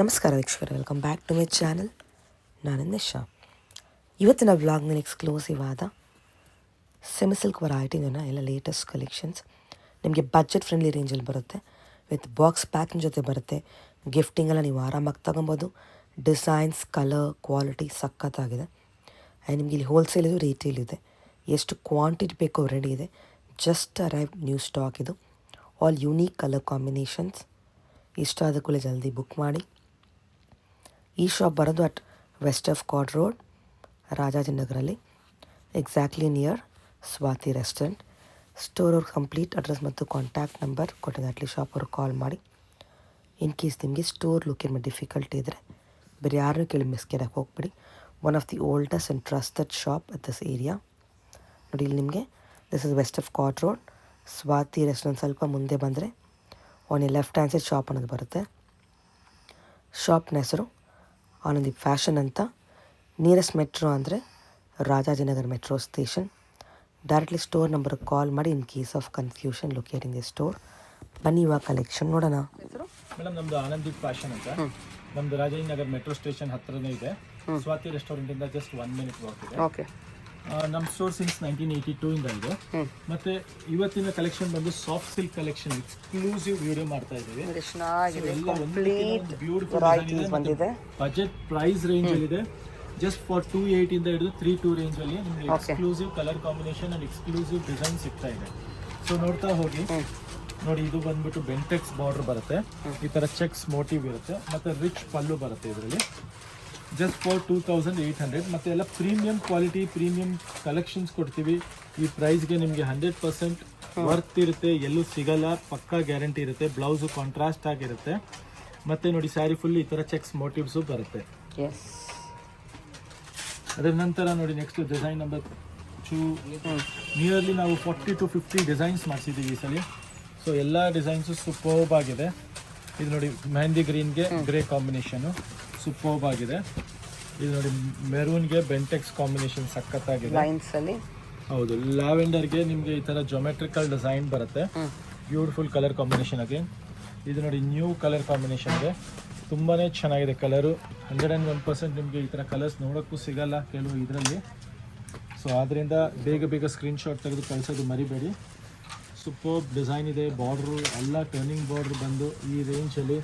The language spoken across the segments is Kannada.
ನಮಸ್ಕಾರ ವೀಕ್ಷಕರೇ, welcome back to my channel. ನಾನು ನಿಶಾ. ಇವತ್ತಿನ ವ್ಲಾಗ್ನಲ್ಲಿ ಎಕ್ಸ್ಕ್ಲೂಸಿವ್ ಆದ ಸೆಮಿ ಸಿಲ್ಕ್ ವೆರೈಟಿನ ಎಲ್ಲ ಲೇಟೆಸ್ಟ್ ಕಲೆಕ್ಷನ್ಸ್ ನಿಮಗೆ ಬಜೆಟ್ ಫ್ರೆಂಡ್ಲಿ ರೇಂಜಲ್ಲಿ ಬರುತ್ತೆ. ವಿತ್ ಬಾಕ್ಸ್ ಪ್ಯಾಕಿಂಗ್ ಜೊತೆ ಬರುತ್ತೆ. ಗಿಫ್ಟಿಂಗ್ ಎಲ್ಲ ನೀವು ಆರಾಮಾಗಿ ತೊಗೊಬೋದು. ಡಿಸೈನ್ಸ್, ಕಲರ್, ಕ್ವಾಲಿಟಿ ಸಖತ್ತಾಗಿದೆ. ಆ್ಯಂಡ್ ನಿಮಗೆ ಇಲ್ಲಿ ಹೋಲ್ಸೇಲ್ ಇದು, ರಿಟೇಲ್ ಇದೆ. ಎಷ್ಟು ಕ್ವಾಂಟಿಟಿ ಬೇಕೋ ರೆಡಿ ಇದೆ. ಜಸ್ಟ್ ಅರೈವ್ ನ್ಯೂ ಸ್ಟಾಕ್ ಇದು. All unique colour combinations. ಇಷ್ಟ ಆದ ಕೂಡಲೇ ಜಲ್ದಿ ಬುಕ್ ಮಾಡಿ. ಈ ಶಾಪ್ ಬರೋದು at west of card road, ರಾಜಾಜಿನಗರಲ್ಲಿ, exactly near Swathi restaurant. Store ಅವ್ರ ಕಂಪ್ಲೀಟ್ ಅಡ್ರೆಸ್ ಮತ್ತು ಕಾಂಟ್ಯಾಕ್ಟ್ ನಂಬರ್ ಕೊಟ್ಟಿದ್ದಾಗಲಿ ಶಾಪ್ ಅವ್ರಿಗೆ ಕಾಲ್ ಮಾಡಿ. ಇನ್ ಕೇಸ್ ನಿಮಗೆ ಸ್ಟೋರ್ ಲೊಕೇಟ್ ಮಾಡಿ ಡಿಫಿಕಲ್ಟಿ ಇದ್ದರೆ ಬೇರೆ ಯಾರನ್ನೂ ಕೇಳಿ ಮಿಸ್ ಕೇಳಕ್ಕೆ ಹೋಗ್ಬಿಡಿ. One of the oldest and trusted shop at this area. ನೋಡಿ, ಇಲ್ಲಿ ನಿಮಗೆ this is west of card road, Swathi restaurant ಸ್ವಲ್ಪ ಮುಂದೆ ಬಂದರೆ ಆನ್ ಈ ಲೆಫ್ಟ್ ಹ್ಯಾಂಡ್ ಸೈಡ್ ಶಾಪ್ ಅನ್ನೋದು ಬರುತ್ತೆ. ಶಾಪ್ನ ಹೆಸರು ಆನಂದಿ ಫ್ಯಾಷನ್ ಅಂತ. ನಿಯರೆಸ್ಟ್ ಮೆಟ್ರೋ ಅಂದರೆ Rajajinagar metro station. Directly store ನಂಬರ್ಗೆ ಕಾಲ್ ಮಾಡಿ in case of confusion locating the store. ಬನ್ನಿ ಇವಾಗ ಕಲೆಕ್ಷನ್ ನೋಡೋಣ. ಮೇಡಮ್, ನಮ್ಮದು ಆನಂದಿ ಫ್ಯಾಷನ್ ಅಂತ. ನಮ್ಮದು ರಾಜಾಜಿನಗರ್ ಮೆಟ್ರೋ ಸ್ಟೇಷನ್ ಹತ್ತಿರನೇ ಇದೆ. ಸ್ವಾತಿ ರೆಸ್ಟೋರೆಂಟಿಂದ ಜಸ್ಟ್ 1 minute ವಾಕ್ ಇದೆ. ಓಕೆ. ನಮ್ಮ ಸ್ಟೋರ್ ಸಿನ್ಸ್ 1982 ಇಂದ ಇದೆ. ಮತ್ತೆ ಇವತ್ತಿನ ಕಲೆಕ್ಷನ್ ಬಂದು soft silk collection exclusive video ಮಾಡ್ತಾ ಇದ್ದೀವಿ. ಬಜೆಟ್ ಪ್ರೈಸ್ ರೇಂಜ್ ಅಲ್ಲಿ ಇದೆ. ಜಸ್ಟ್ ಫಾರ್ 280 ಇಂದ ಹಿಡಿದು 32 ರೇಂಜ್ ಅಲ್ಲಿ ನಿಮಗೆ exclusive colour combination and exclusive design ಸಿಗ್ತಾ ಇದೆ. ಸೊ ನೋಡ್ತಾ ಹೋಗಿ. ನೋಡಿ, ಇದು ಬಂದ್ಬಿಟ್ಟು ಬೆಂಟೆಕ್ಸ್ ಬಾರ್ಡರ್ ಬರುತ್ತೆ. ಈ ತರ ಚೆಕ್ಸ್ ಮೋಟಿವ್ ಇರುತ್ತೆ. ಮತ್ತೆ ರಿಚ್ ಪಲ್ಲು ಬರುತ್ತೆ ಇದರಲ್ಲಿ. Just for 2800. ಮತ್ತೆ ಎಲ್ಲ ಪ್ರೀಮಿಯಂ ಕ್ವಾಲಿಟಿ, ಪ್ರೀಮಿಯಂ ಕಲೆಕ್ಷನ್ಸ್ ಕೊಡ್ತೀವಿ. ಈ ಪ್ರೈಸ್ಗೆ ನಿಮಗೆ 100% ವರ್ತ್ ಇರುತ್ತೆ, ಎಲ್ಲೂ ಸಿಗಲ್ಲ, ಪಕ್ಕಾ ಗ್ಯಾರಂಟಿ ಇರುತ್ತೆ. ಬ್ಲೌಸು ಕಾಂಟ್ರಾಸ್ಟ್ ಆಗಿರುತ್ತೆ. ಮತ್ತೆ ನೋಡಿ, ಸ್ಯಾರಿ ಫುಲ್ ಈ ಥರ ಚೆಕ್ಸ್ ಮೋಟಿವ್ಸು ಬರುತ್ತೆ. ಅದರ ನಂತರ ನೋಡಿ, ನೆಕ್ಸ್ಟ್ ಡಿಸೈನ್ ನಂಬರ್ 2. ನಿಯರ್ಲಿ ನಾವು 40 to 50 ಡಿಸೈನ್ಸ್ ಮಾಡಿಸಿದ್ದೀವಿ ಈ ಸಲ. ಸೊ ಎಲ್ಲ ಡಿಸೈನ್ಸು ಸೂಪರ್ಬ್ ಆಗಿದೆ. ಇದು ನೋಡಿ, ಮೆಹಂದಿ ಗ್ರೀನ್ಗೆ ಗ್ರೇ ಕಾಂಬಿನೇಷನು ಸೂಪರ್ಬ್ ಆಗಿದೆ. ಇದು ನೋಡಿ, ಮೆರೂನ್ಗೆ ಬೆಂಟೆಕ್ಸ್ ಕಾಂಬಿನೇಷನ್ ಸಖತ್ತಾಗಿದೆ. ಹೌದು, ಲ್ಯಾವೆಂಡರ್ಗೆ ನಿಮಗೆ ಈ ಥರ ಜೊಮೆಟ್ರಿಕಲ್ ಡಿಸೈನ್ ಬರುತ್ತೆ. ಬ್ಯೂಟಿಫುಲ್ ಕಲರ್ ಕಾಂಬಿನೇಷನ್ ಆಗಿ. ಇದು ನೋಡಿ, ನ್ಯೂ ಕಲರ್ ಕಾಂಬಿನೇಷನ್ ಇದೆ. ತುಂಬಾ ಚೆನ್ನಾಗಿದೆ ಕಲರು. 101% ನಿಮಗೆ ಈ ಥರ ಕಲರ್ಸ್ ನೋಡೋಕ್ಕೂ ಸಿಗಲ್ಲ ಕೆಲವು ಇದರಲ್ಲಿ. ಸೊ ಆದ್ದರಿಂದ ಬೇಗ ಬೇಗ ಸ್ಕ್ರೀನ್ಶಾಟ್ ತೆಗೆದು ಕಳಿಸೋದು ಮರಿಬೇಡಿ. ಸೂಪರ್ಬ್ ಡಿಸೈನ್ ಇದೆ. ಬಾರ್ಡ್ರು ಎಲ್ಲ ಟರ್ನಿಂಗ್ ಬಾರ್ಡ್ರ್ ಬಂದು ಈ ರೇಂಜಲ್ಲಿ.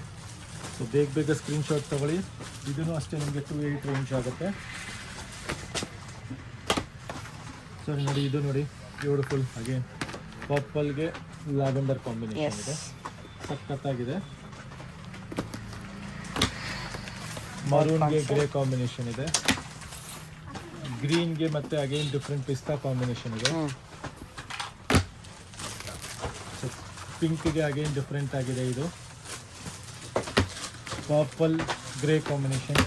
ಸೊ ಬೇಗ ಸ್ಕ್ರೀನ್ಶಾಟ್ ತೊಗೊಳ್ಳಿ. ಇದೂ ಅಷ್ಟೇ ನಿಮಗೆ 28 ರೇಂಜ್ ಆಗುತ್ತೆ. ಸರಿ ನೋಡಿ, ಇದು ನೋಡಿ, ಬ್ಯೂಟಿಫುಲ್ ಅಗೇನ್ ಪರ್ಪಲ್ಗೆ ಲ್ಯಾವೆಂಡರ್ ಕಾಂಬಿನೇಷನ್ ಇದೆ. ಸಖತ್ತಾಗಿದೆ. ಮರೂನ್ಗೆ ಗ್ರೇ ಕಾಂಬಿನೇಷನ್ ಇದೆ. ಗ್ರೀನ್ಗೆ ಮತ್ತೆ ಅಗೇನ್ ಡಿಫ್ರೆಂಟ್ ಪಿಸ್ತಾ ಕಾಂಬಿನೇಷನ್ ಇದೆ. ಪಿಂಕ್ಗೆ ಅಗೇನ್ ಡಿಫ್ರೆಂಟ್ ಆಗಿದೆ. ಇದು ಪರ್ಪಲ್ ಗ್ರೇ ಕಾಂಬಿನೇಷನ್.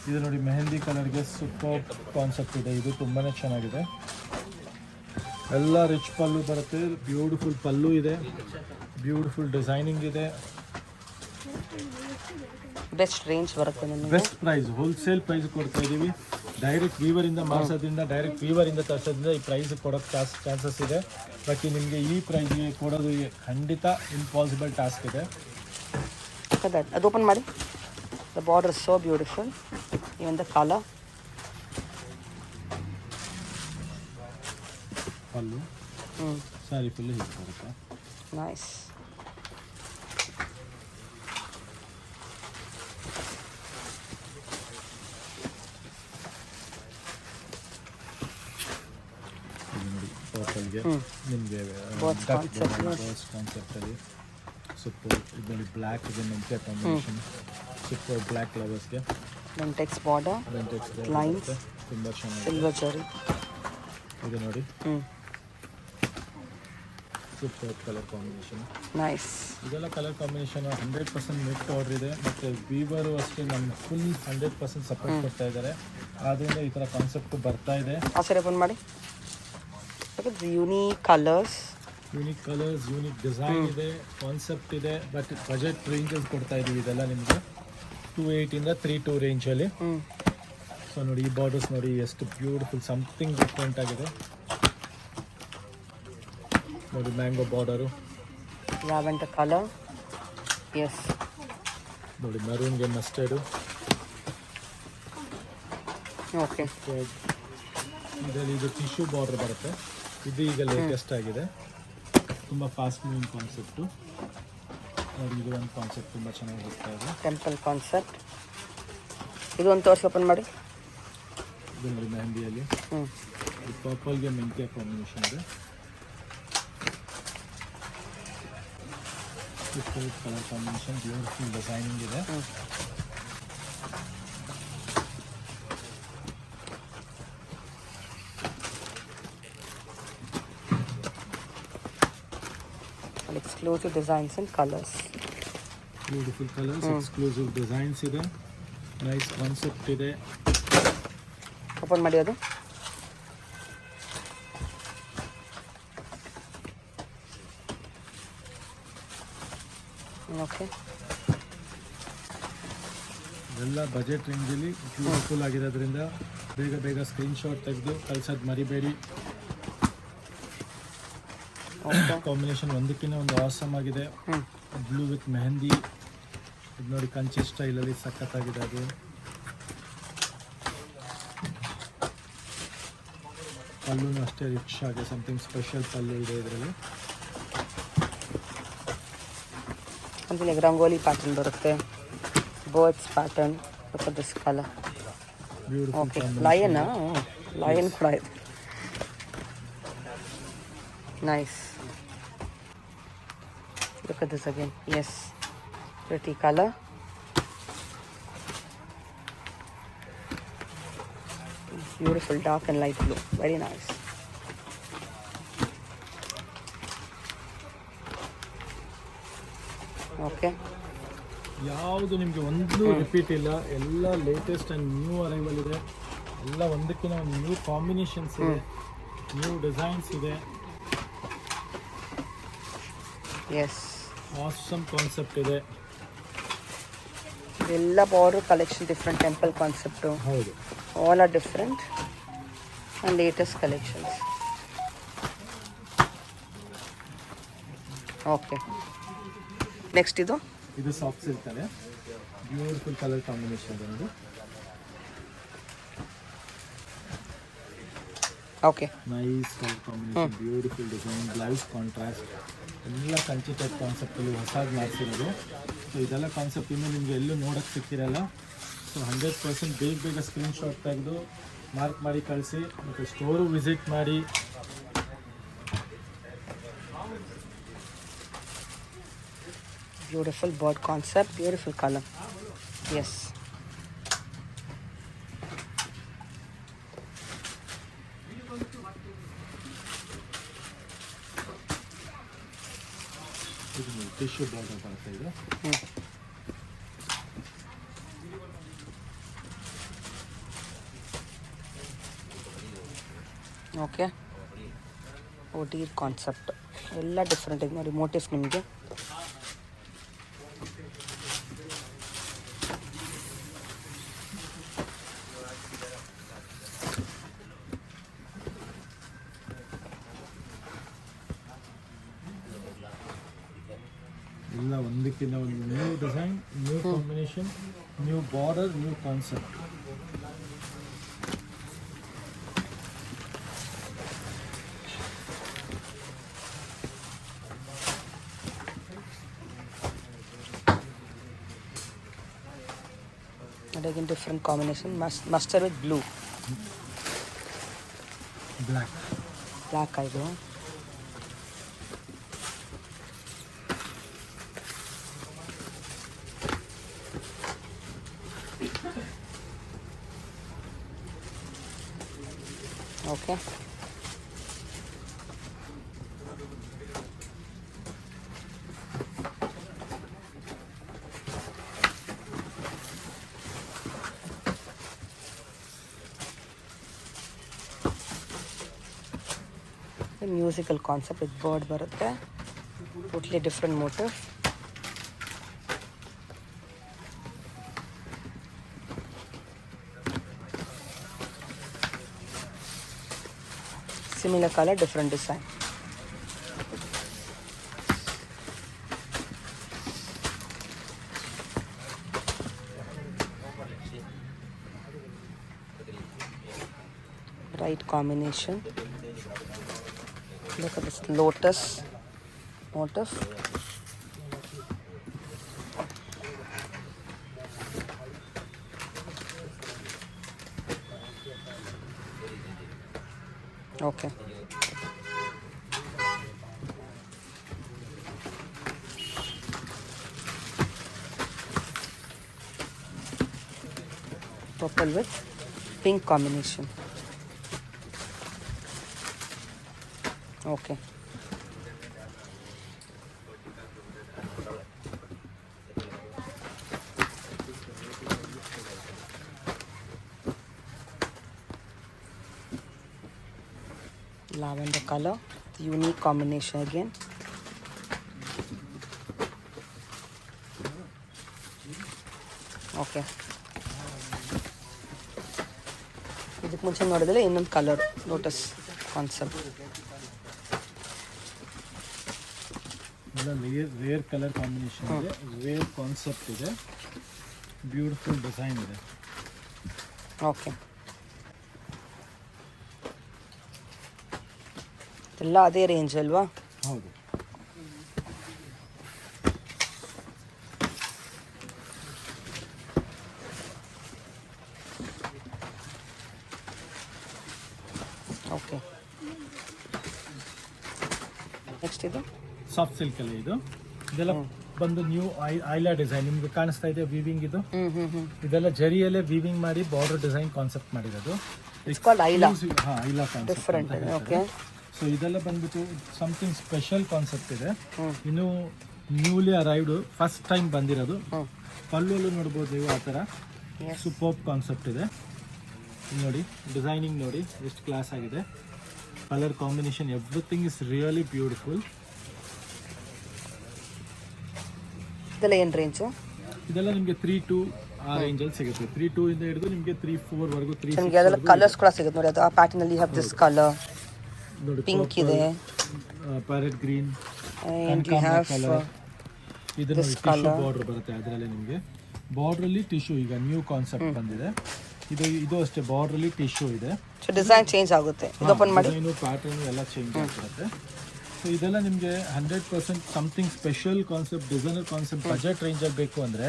ಇದು ನೋಡಿ, ಮೆಹಂದಿ ಕಲರ್ಗೆ ಸೂಪರ್ ಕಾನ್ಸೆಪ್ಟ್ ಇದೆ. ಇದು ತುಂಬಾ ಚೆನ್ನಾಗಿದೆ. ಎಲ್ಲ ರಿಚ್ ಪಲ್ಲು ಬರುತ್ತೆ. ಬ್ಯೂಟಿಫುಲ್ ಪಲ್ಲು ಇದೆ. ಬ್ಯೂಟಿಫುಲ್ ಡಿಸೈನಿಂಗ್ ಇದೆ. ಬೆಸ್ಟ್ ರೇಂಜ್ ಬರುತ್ತೆ. ಬೆಸ್ಟ್ ಪ್ರೈಸ್, ಹೋಲ್ಸೇಲ್ ಪ್ರೈಸ್ ಕೊಡ್ತಾ ಇದ್ದೀವಿ. ಡೈರೆಕ್ಟ್ ವೀವರಿಂದ ಮಾಡಿಸೋದ್ರಿಂದ, ಡೈರೆಕ್ಟ್ ವೀವರಿಂದ ತರಿಸೋದ್ರಿಂದ ಈ ಪ್ರೈಸ್ ಕೊಡೋಕ್ಕೆ ಚಾನ್ಸಸ್ ಇದೆ. ಬಾಕಿ ನಿಮಗೆ ಈ ಪ್ರೈಸ್ಗೆ ಕೊಡೋದು ಖಂಡಿತ ಇಂಪಾಸಿಬಲ್ ಟಾಸ್ಕ್ ಇದೆ. ಅದು ಓಪನ್ ಮಾಡಿ. The border is so beautiful. Even the colour. Pallu sorry full ಹೀಗೆ ಬರುತ್ತೆ. ನೈಸ್. ಪರ್ಪಲ್ಗೆ ನಿಮಗೆ ಕಾನ್ಸೆಪ್ಟಲ್ಲಿ ಸೂಪರ್. ಇದು ನೋಡಿ, ಬ್ಲ್ಯಾಕ್ ಇದೆ ಮೆಂತ್ಯ ಕಾಂಬಿನೇಷನ್. ಸೂಪರ್ ಬ್ಲ್ಯಾಕ್ ಲವರ್ಸ್ಗೆ ಬೆಂಟೆಕ್ಸ್ ಬಾರ್ಡರ್, ಲೈನ್ಸ್, ತುಂಬ ಚೆನ್ನಾಗಿದೆ. ಸಿಲ್ವರ್ ಜರಿ. ಇದು ನೋಡಿ, ಸೂಪರ್ ಕಲರ್ ಕಾಂಬಿನೇಷನ್. ನೈಸ್. ಇದೆಲ್ಲ ಕಲರ್ ಕಾಂಬಿನೇಷನ್ 100% ಮಿಕ್ಸ್ ಆರ್ಡರ್ ಇದೆ. ಮತ್ತು ವೀವರು ಅಷ್ಟೇ ನಮ್ಗೆ ಫುಲ್ 100% ಸಪೋರ್ಟ್ ಕೊಡ್ತಾ ಇದ್ದಾರೆ. ಆದ್ದರಿಂದ ಈ ಥರ ಕಾನ್ಸೆಪ್ಟ್ ಬರ್ತಾ ಇದೆ. ಆ ಸರಿ ಓಪನ್ ಮಾಡಿ. ಯೂನಿಕ್ ಕಲರ್ಸ್, ಯೂನಿಕ್ ಡಿಸೈನ್ ಇದೆ, ಕಾನ್ಸೆಪ್ಟ್ ಇದೆ. ಬಟ್ ಬಜೆಟ್ ರೇಂಜಲ್ಲಿ ಕೊಡ್ತಾ ಇದ್ದೀವಿ. ಇದೆಲ್ಲ ನಿಮಗೆ 280 ಇಂದ 32 ರೇಂಜಲ್ಲಿ. ಸೊ ನೋಡಿ, ಈ ಬಾರ್ಡರ್ಸ್ ನೋಡಿ ಎಷ್ಟು ಬ್ಯೂಟಿಫುಲ್, ಸಮಥಿಂಗ್ ಡಿಫ್ರೆಂಟ್ ಆಗಿದೆ. ನೋಡಿ, mango border, lavender colour. Yes, ನೋಡಿ ಮರೂನ್ಗೆ ಮಸ್ಟರ್ಡು, ಓಕೆ. ಇದರಲ್ಲಿ ಇದು ಟಿಶ್ಯೂ ಬಾರ್ಡರ್ ಬರುತ್ತೆ. ಇದು ಈಗ ಲೇಟೆಸ್ಟ್ ಆಗಿದೆ, ತುಂಬ ಫಾಸ್ಟ್ ಮೂವಿಂಗ್ ಕಾನ್ಸೆಪ್ಟು. ನೋಡಿ ಇದು ಒಂದು ಕಾನ್ಸೆಪ್ಟ್ ತುಂಬ ಚೆನ್ನಾಗಿ ಹೋಗ್ತಾ ಇದೆ. Temple concept. ಇದು ಒಂದು ತೋರಿಸಿ ಓಪನ್ ಮಾಡಿ. ಇದು ನೋಡಿ ಮೆಹಂದಿಯಲ್ಲಿ ಇದು ಪರ್ಪಲ್ಗೆ ಮೆಂತ್ಯ ಕಾಂಬಿನೇಷನ್ ಇದೆ. ಕಲರ್ ಕಾಂಬಿನೇಷನ್ ಬ್ಯೂಟಿಫುಲ್ ಡಿಸೈನಿಂಗ್ ಇದೆ. Exclusive designs and colours. Beautiful colours, exclusive designs ಇದೆ, ನೈಸ್ ಕಾನ್ಸೆಪ್ಟ್ ಇದೆ. ಓಪನ್ ಮಾಡಿ ಅದು. ಓಕೆ. ಎಲ್ಲ ಬಜೆಟ್ ರೇಂಜಲ್ಲಿ ಬ್ಯೂಟಿಫುಲ್ ಆಗಿರೋದ್ರಿಂದ ಬೇಗ ಬೇಗ ಸ್ಕ್ರೀನ್ಶಾಟ್ ತೆಗೆದು ಕಳ್ಸೋದು ಮರಿಬೇಡಿ. ಕಾಂಬಿನೇಷನ್ ಒಂದಕ್ಕಿಂತ ಒಂದು ಆಸಮ್ ಆಗಿದೆ. Blue with mehndi. ಇದು ನೋಡಿ ಕಂಚಿ ಸ್ಟೈಲಲ್ಲಿ ಸಖತ್ತಾಗಿದೆ. ಅದು ಪಲ್ಲೂ ಅಷ್ಟೇ ರಿಚ್ ಆಗಿ ಸಮಥಿಂಗ್ ಸ್ಪೆಷಲ್ ಪಲ್ಲು ಇದೆ ಇದರಲ್ಲಿ. ಅಂದರೆ ರಂಗೋಲಿ ಪ್ಯಾಟರ್ನ್ ಬರುತ್ತೆ, birds pattern. Look at this colour. Beautiful okay. Lion ಕೂಡ ಇದೆ. Nice. Look at this again. Yes, pretty color. Beautiful dark and light blue. Very nice. Okay. ಯಾವುದು ನಿಮಗೆ ಒಂದು ರಿಪೀಟ್ ಇಲ್ಲ, ಎಲ್ಲ ಲೇಟೆಸ್ಟ್ ಆ್ಯಂಡ್ ನ್ಯೂ ಅರೈವಲ್ ಇದೆ. ಎಲ್ಲ ಒಂದಕ್ಕಿಂತ ಒಂದು ನ್ಯೂ ಕಾಂಬಿನೇಷನ್ಸ್ ಇದೆ, ನ್ಯೂ ಡಿಸೈನ್ಸ್ ಇದೆ. ಎಸ್, ಆಸಮ್ ಕಾನ್ಸೆಪ್ಟ್ ಇದೆ. ಎಲ್ಲ border collection different temple concept. ಹೌದು, all are different and latest collections. Okay. Next ಇದು ಸಾಫ್ಟ್ ಸಿಲ್ಕ್ ಅಲ್ಲೇ ಬ್ಯೂಟಿಫುಲ್ ಕಲರ್ ಕಾಂಬಿನೇಷನ್ ಇದೆ. Okay. Nice colour combination, beautiful design, blouse contrast, ಎಲ್ಲ ಕಂಚಿ ಟೈಪ್ ಕಾನ್ಸೆಪ್ಟಲ್ಲಿ ಹೊಸದು ಮಾಡಿಸಿರೋದು. ಸೊ ಇದೆಲ್ಲ ಕಾನ್ಸೆಪ್ಟ್ ಇನ್ನೂ ನಿಮಗೆ ಎಲ್ಲೂ ನೋಡೋಕ್ಕೆ ಸಿಕ್ಕಿರಲ್ಲ. ಸೊ 100% ಬೇಗ ಬೇಗ ಸ್ಕ್ರೀನ್ಶಾಟ್ ತೆಗೆದು ಮಾರ್ಕ್ ಮಾಡಿ ಕಳಿಸಿ, ಮತ್ತು ಸ್ಟೋರು ವಿಸಿಟ್ ಮಾಡಿ. Beautiful bird concept, beautiful color. Yes. ಇದು ಟಿಶ್ಯೂ ಬಾರ್ಡರ್ ಬರ್ತಾ ಇದೆ. ಓಕೆ. ಓಟೀರ್ ಕಾನ್ಸೆಪ್ಟ್ ಎಲ್ಲ ಡಿಫ್ರೆಂಟ್ ಇದೆ ನೋಡಿ. ಮೋಟಿಫ್ ನಿಮಗೆ ಎಲ್ಲ ಒಂದಕ್ಕಿಂತ ಒಂದು new design, new combination, new border, new concept. again different combination. Mustard with blue. Black I do. Okay. Musical concept with bird barutte, totally different motif. Similar color, different design. White combination. Look at this lotus motif. Okay. Purple with pink combination. Okay. Lavender color, the unique combination again. Okay. ಇದಕ್ಕೆ ಮುಂಚೆ ನೋಡಿದ್ರೆ ಇನ್ನೊಂದು colour lotus concept. Rare colour combination ಇದೆ, ರೇರ್ ಕಾನ್ಸೆಪ್ಟ್ ಇದೆ, ಬ್ಯೂಟಿಫುಲ್ ಡಿಸೈನ್ ಇದೆ. ಓಕೆ, ಎಲ್ಲ ಅದೇ ರೇಂಜ್ ಅಲ್ವಾ? ಹೌದು. ಓಕೆ, ನೆಕ್ಸ್ಟ್ ಇದು ಸಾಫ್ಟ್ ಸಿಲ್ಕ್ ಅಲ್ಲಿ ಇದೆಲ್ಲ ಬಂದು ನ್ಯೂ ಐಲಾ ಡಿಸೈನ್ ನಿಮ್ಗೆ ಕಾಣಿಸ್ತಾ ಇದೆ. ವೀವಿಂಗ್ ಇದು ಇದೆಲ್ಲ ಜರಿಯಲ್ಲೇ ವೀವಿಂಗ್ ಮಾಡಿ ಬಾರ್ಡರ್ ಡಿಸೈನ್ ಕಾನ್ಸೆಪ್ಟ್ ಮಾಡಿರೋದು. ಐಲಾ ಕಾನ್ಸೆಪ್ಟ್. ಡಿಫರೆಂಟ್. ಓಕೆ, ಸೊ ಇದೆಲ್ಲ ಬಂದ್ಬಿಟ್ಟು ಸಮಥಿಂಗ್ ಸ್ಪೆಷಲ್ ಕಾನ್ಸೆಪ್ಟ್ ಇದೆ. ಇನ್ನು ನ್ಯೂಲಿ ಅರೈವ್ಡ್ ಫಸ್ಟ್ ಟೈಮ್ ಬಂದಿರೋದು. ಪಲ್ಲುವಲ್ಲೂ ನೋಡ್ಬೋದು ನೀವು ಆ ಥರ ಸೂಪರ್ ಕಾನ್ಸೆಪ್ಟ್ ಇದೆ. ನೋಡಿ ಡಿಸೈನಿಂಗ್ ನೋಡಿ ಎಷ್ಟು ಕ್ಲಾಸ್ ಆಗಿದೆ. Colour combination everything is really beautiful. ಇದೆಲ್ಲ ಏನು ರೇಂಜು? ಇದೆಲ್ಲ ನಿಮಗೆ 3-2 ಆ ರೇಂಜಲ್ಲಿ ಸಿಗುತ್ತೆ. 3-2 ಇಂದ ಹಿಡಿದು ನಿಮಗೆ 3-4 ವರೆಗೂ. ನಿಮಗೆ ಅದೆಲ್ಲ ಕಲರ್ಸ್ ಕೂಡ ಸಿಗುತ್ತೆ ನೋಡಿ. ಅದು ಆ ಪ್ಯಾಟರ್ನ್ ಅಲ್ಲಿ ಹ್ಯಾವ್ ದಿಸ್ ಕಲರ್ ನೋಡಿ, ಪಿಂಕ್ ಇದೆ, parrot green, and you have colour. ಇದು ನೋಡಿ this ಟಿಶ್ಯೂ color. ಬಾರ್ಡರ್ ಬರುತ್ತೆ. ಅದರಲ್ಲಿ ನಿಮಗೆ ಬಾರ್ಡರ್ ಅಲ್ಲಿ ಟಿಶ್ಯೂ ಈಗ ನ್ಯೂ ಕಾನ್ಸೆಪ್ಟ್ ಬಂದಿದೆ. ಇದು ಅಷ್ಟೇ ಬಾರ್ಡರ್ ಅಲ್ಲಿ ಟಿಶ್ಯೂ ಇದೆ. ಸೊ ಡಿಸೈನ್ ಚೇಂಜ್ ಆಗುತ್ತೆ. ಇದು ಓಪನ್ ಮಾಡಿ. ಡಿಸೈನು ಪ್ಯಾಟರ್ನ್ ಎಲ್ಲ ಚೇಂಜ್ ಆಗಿರುತ್ತೆ. ಸೊ ಇದೆಲ್ಲ ನಿಮಗೆ 100% something special concept, designer concept budget ರೇಂಜಲ್ಲಿ ಬೇಕು ಅಂದರೆ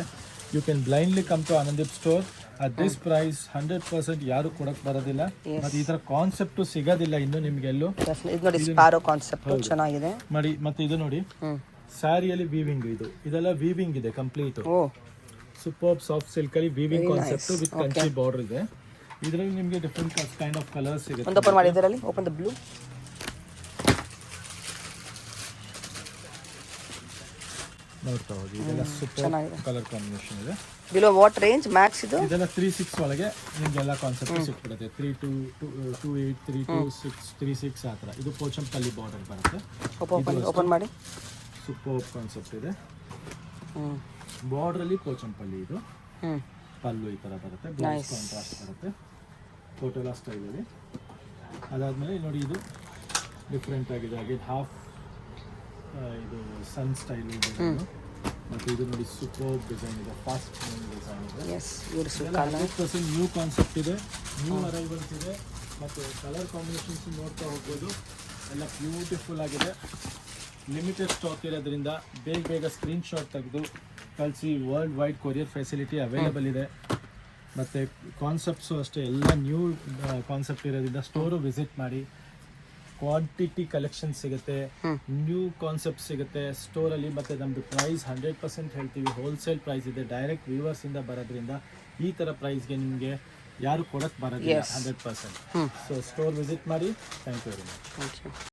you can blindly come to Anandeep store. At this price 100% ಯಾರು ಕೊಡಕ್ಕೆ ಬರೋದಿಲ್ಲ. ಮತ್ತು ಈ ಥರ ಕಾನ್ಸೆಪ್ಟು ಸಿಗೋದಿಲ್ಲ ಇನ್ನು ನಿಮಗೆ ಎಲ್ಲೂ. ಇದು ನೋಡಿ ಸ್ಪಾರೋ ಕಾನ್ಸೆಪ್ಟ್ ಚೆನ್ನಾಗಿದೆ ಮಾಡಿ. ಮತ್ತು ಇದು ನೋಡಿ ಸ್ಯಾರಿಯಲ್ಲಿ ವೀವಿಂಗ್, ಇದೆಲ್ಲ ವೀವಿಂಗ್ ಇದೆ ಕಂಪ್ಲೀಟ್. ಸೂಪರ್ ಸಾಫ್ಟ್ ಸಿಲ್ಕ್ ಅಲ್ಲಿ weaving concept with Kanchi border ಇದೆ. ಇದರಲ್ಲಿ ನಿಮಗೆ ಡಿಫ್ರೆಂಟ್ ಕೈಂಡ್ ಆಫ್ ಕಲರ್ಸ್ ಸಿಗುತ್ತೆ. ಒಂದು ಓಪನ್ ಮಾಡಿ. ಇದರಲ್ಲಿ ಓಪನ್ ದ ಬ್ಲೂ. ನೋಡ್ತಾ ಹೋಗಿ ಇದೆಲ್ಲ ಸೂಪರ್ ಕಲರ್ ಕಾಂಬಿನೇಷನ್ ಇದೆ. ಬಿಲೋ ವಾಟ್ ರೇಂಜ್ ಮ್ಯಾಕ್ಸ್ ಇದು? ಇದೆಲ್ಲ 3-6 ಒಳಗೆ ನಿಮ್ಗೆ ಎಲ್ಲ ಕಾನ್ಸೆಪ್ಟ್ ಸಿಕ್ಬಿಡುತ್ತೆ. 3-2, 3-8, 3-2, 6, 3-6 ಆ ಥರ. ಇದು ಪೋಚಂಪಲ್ಲಿ ಬಾರ್ಡರ್ ಬರುತ್ತೆ. ಓಪನ್ ಮಾಡಿ. ಸೂಪರ್ ಕಾನ್ಸೆಪ್ಟ್ ಇದೆ. ಬಾರ್ಡ್ರಲ್ಲಿ ಪೋಚಂಪಲ್ಲಿ, ಇದು ಪಲ್ಲು ಈ ಥರ ಬರುತ್ತೆ. ಬ್ಲೌಸ್ ಕಾಂಟ್ರಾಸ್ಟ್ ಬರುತ್ತೆ ಕೋಟೋಲಾ ಸ್ಟೈಲಲ್ಲಿ. ಅದಾದಮೇಲೆ ನೋಡಿ ಇದು ಡಿಫ್ರೆಂಟ್ ಆಗಿದೆ. ಹಾಗೆ ಹಾಫ್ ಇದು ಸನ್ ಸ್ಟೈಲ್ ಇದೆ. ಮತ್ತು ಇದು ನೋಡಿ ಸೂಪರ್ ಡಿಸೈನ್ ಇದೆ, ಫಾಸ್ಟ್ ಡಿಸೈನ್ ಇದೆ. 100% ನ್ಯೂ ಕಾನ್ಸೆಪ್ಟ್ ಇದೆ, ನ್ಯೂ ಅರೈವಲ್ಸ್ ಇದೆ. ಮತ್ತು ಕಲರ್ ಕಾಂಬಿನೇಷನ್ಸ್ ನೋಡ್ತಾ ಹೋಗ್ಬೋದು. ಎಲ್ಲ ಬ್ಯೂಟಿಫುಲ್ ಆಗಿದೆ. ಲಿಮಿಟೆಡ್ ಸ್ಟಾಕ್ ಇರೋದ್ರಿಂದ ಬೇಗ ಸ್ಕ್ರೀನ್ಶಾಟ್ ತೆಗೆದು ಕಳಿಸಿ. World wide courier facility available ಇದೆ. ಮತ್ತು ಕಾನ್ಸೆಪ್ಟ್ಸು ಅಷ್ಟೇ ಎಲ್ಲ ನ್ಯೂ ಕಾನ್ಸೆಪ್ಟ್ ಇರೋದ್ರಿಂದ ಸ್ಟೋರು ವಿಸಿಟ್ ಮಾಡಿ. ಕ್ವಾಂಟಿಟಿ ಕಲೆಕ್ಷನ್ ಸಿಗುತ್ತೆ, ನ್ಯೂ ಕಾನ್ಸೆಪ್ಟ್ ಸಿಗುತ್ತೆ ಸ್ಟೋರಲ್ಲಿ. ಮತ್ತು ನಮ್ಮದು ಪ್ರೈಸ್ 100% ಹೇಳ್ತೀವಿ, ಹೋಲ್ಸೇಲ್ ಪ್ರೈಸ್ ಇದೆ. ಡೈರೆಕ್ಟ್ ವ್ಯೂವರ್ಸಿಂದ ಬರೋದ್ರಿಂದ ಈ ಥರ ಪ್ರೈಸ್ಗೆ ನಿಮಗೆ ಯಾರು ಕೊಡೋಕ್ಕೆ ಬರೋದಿಲ್ಲ 100%. ಸೊ ಸ್ಟೋರ್ ವಿಸಿಟ್ ಮಾಡಿ. Thank you very much.